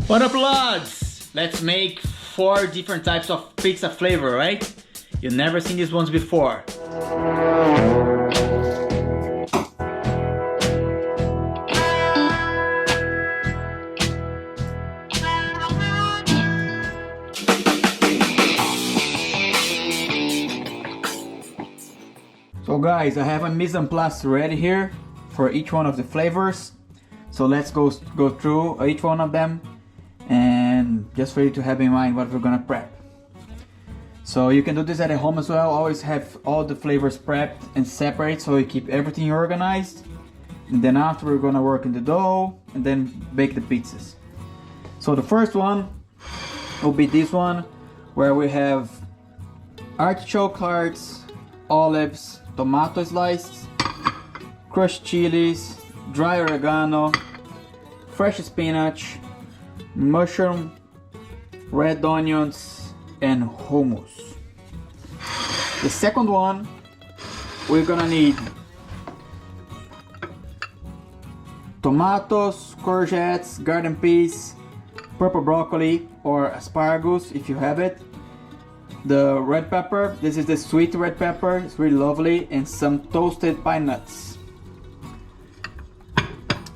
What up, lads? Let's make 4 different types of pizza flavor, right? You've never seen these ones before. So guys, I have a mise en place ready here for each one of the flavors. So let's go through each one of them, and just for you to have in mind what we're gonna prep. So you can do this at home as well. Always have all the flavors prepped and separate so you keep everything organized. And then after, we're gonna work in the dough and then bake the pizzas. So the first one will be this one, where we have artichoke hearts, olives, tomato sliced, crushed chilies, dry oregano, fresh spinach, mushroom, red onions, and hummus. The second one, we're gonna need tomatoes, courgettes, garden peas, purple broccoli or asparagus if you have it, the red pepper, this is the sweet red pepper, it's really lovely, and some toasted pine nuts.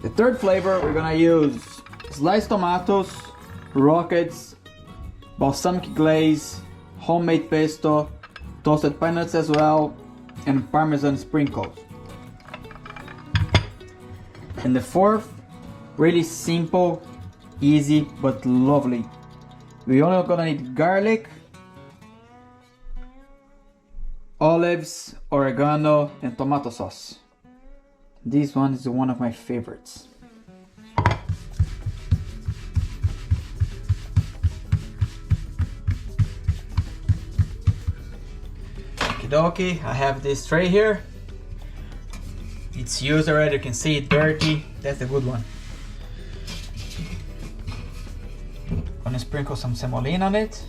The third flavor, we're gonna use sliced tomatoes, rockets, balsamic glaze, homemade pesto, toasted pine nuts as well, and parmesan sprinkles. And the fourth, really simple, easy but lovely. We only gonna need garlic, olives, oregano, and tomato sauce. This one is one of my favorites. Okie, I have this tray here. It's used already, you can see it dirty. That's a good one. Gonna sprinkle some semolina on it.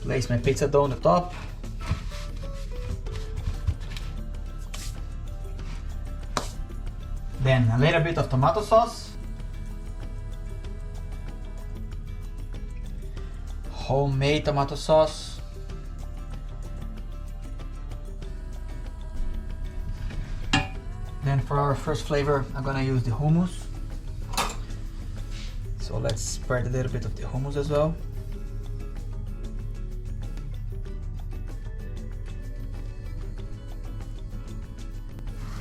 Place my pizza dough on the top. Then a little bit of tomato sauce, homemade tomato sauce, then for our first flavor I'm gonna use the hummus. So let's spread a little bit of the hummus as well.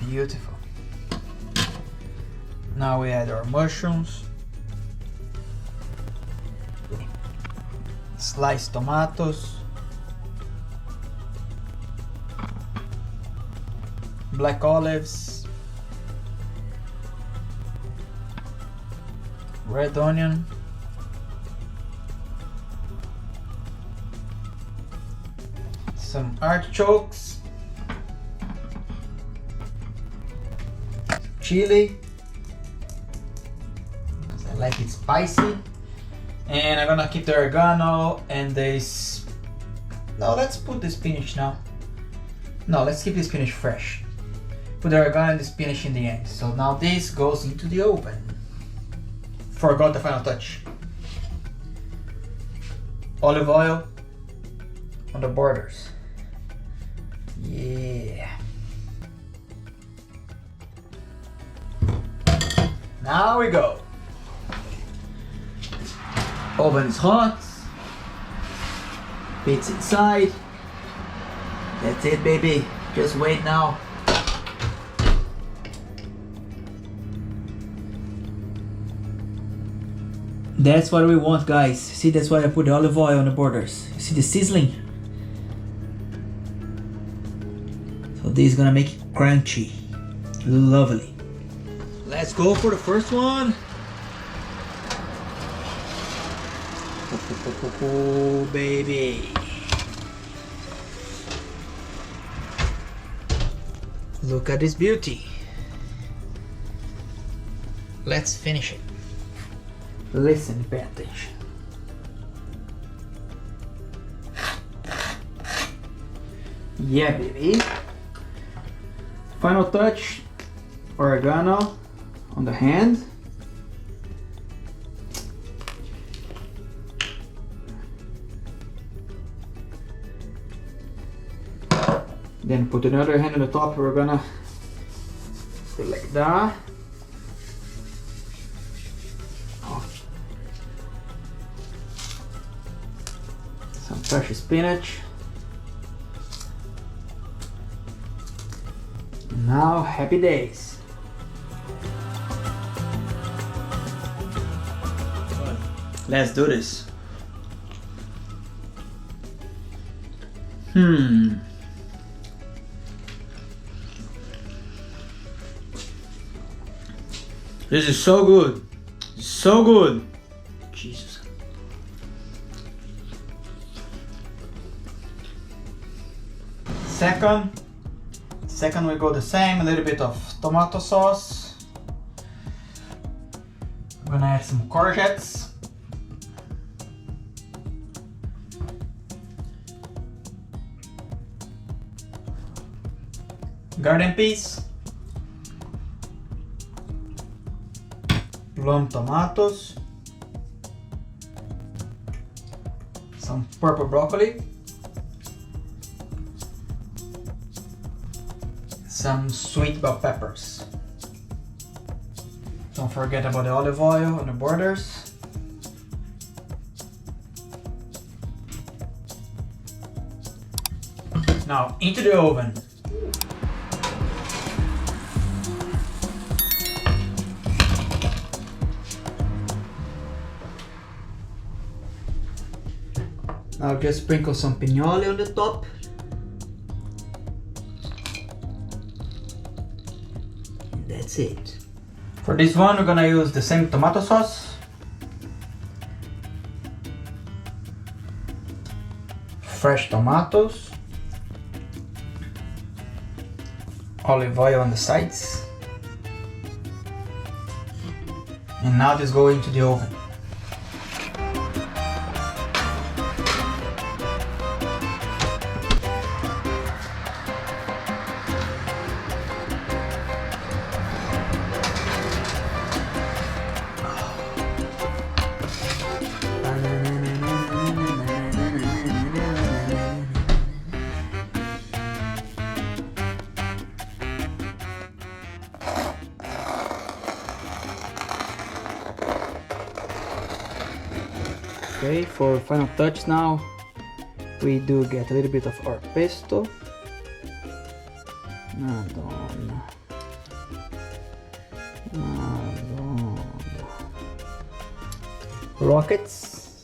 Beautiful. Now we add our mushrooms, sliced tomatoes, black olives, red onion, some artichokes, chili, I like it spicy, and I'm gonna keep the oregano and this. No, let's put the spinach now. No, let's keep the spinach fresh. Put the oregano and the spinach in the end. So now this goes into the oven. Forgot the final touch. Olive oil on the borders. Yeah. Now we go. Oven is hot. Pizza inside. That's it, baby. Just wait now. That's what we want, guys. See, that's why I put the olive oil on the borders. You see the sizzling? So this is gonna make it crunchy. Lovely. Let's go for the first one. Oh, baby. Look at this beauty. Let's finish it. Listen, pay attention. Yeah, baby. Final touch, oregano on the hand. Then put another hand on the top. We're gonna put it like that. Oh. Some fresh spinach. Now, happy days. Let's do this. This is so good. So good. Jesus. Second we go the same, a little bit of tomato sauce. I'm gonna add some courgettes. Garden peas. Plum tomatoes. Some purple broccoli. Some sweet bell peppers. Don't forget about the olive oil on the borders. Now into the oven. Now just sprinkle some pinoli on the top. And that's it. For this one we're gonna use the same tomato sauce. Fresh tomatoes. Olive oil on the sides. And now this go into the oven. Okay, for final touch now, we do get a little bit of our pesto. Madonna. Madonna. Rockets.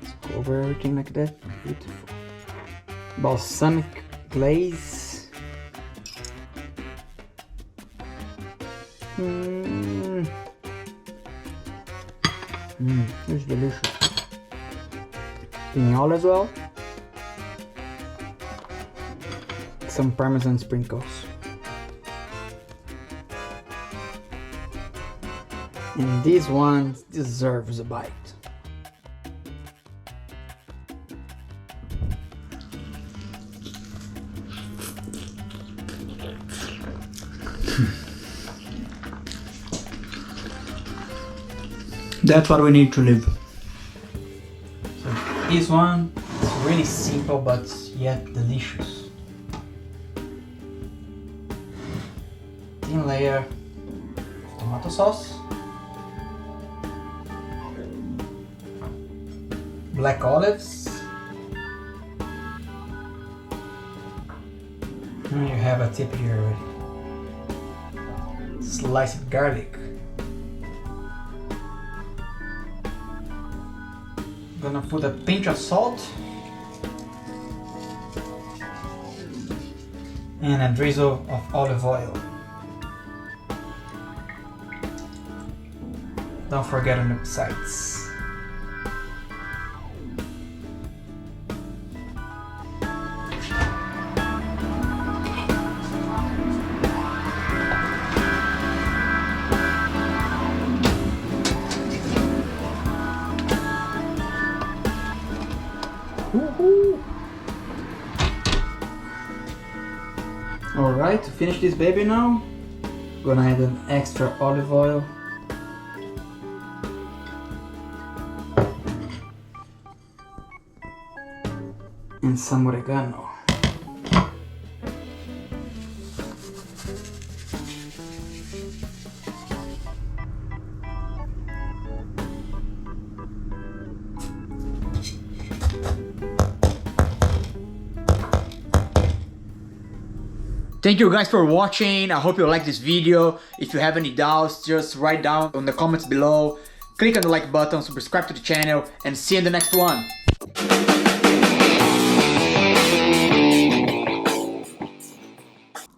Let's cover everything like that. Beautiful. Balsamic glaze. It's delicious. Pinole as well. Some Parmesan sprinkles. And this one deserves a bite. That's what we need to live. So this one is really simple but yet delicious. Thin layer of tomato sauce. Black olives. And you have a tip here already. Sliced garlic. Gonna put a pinch of salt and a drizzle of olive oil. Don't forget on the sides. Woohoo! Alright, to finish this baby now, I'm gonna add an extra olive oil. And some oregano. Thank you guys for watching. I hope you like this video. If you have any doubts, just write down on the comments below. Click on the like button, subscribe to the channel, and see you in the next one.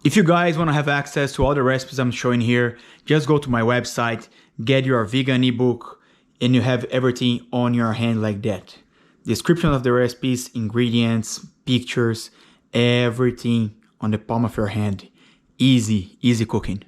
If you guys want to have access to all the recipes I'm showing here, just go to my website, get your vegan ebook, and you have everything on your hand like that. Description of the recipes, ingredients, pictures, everything on the palm of your hand. Easy, easy cooking.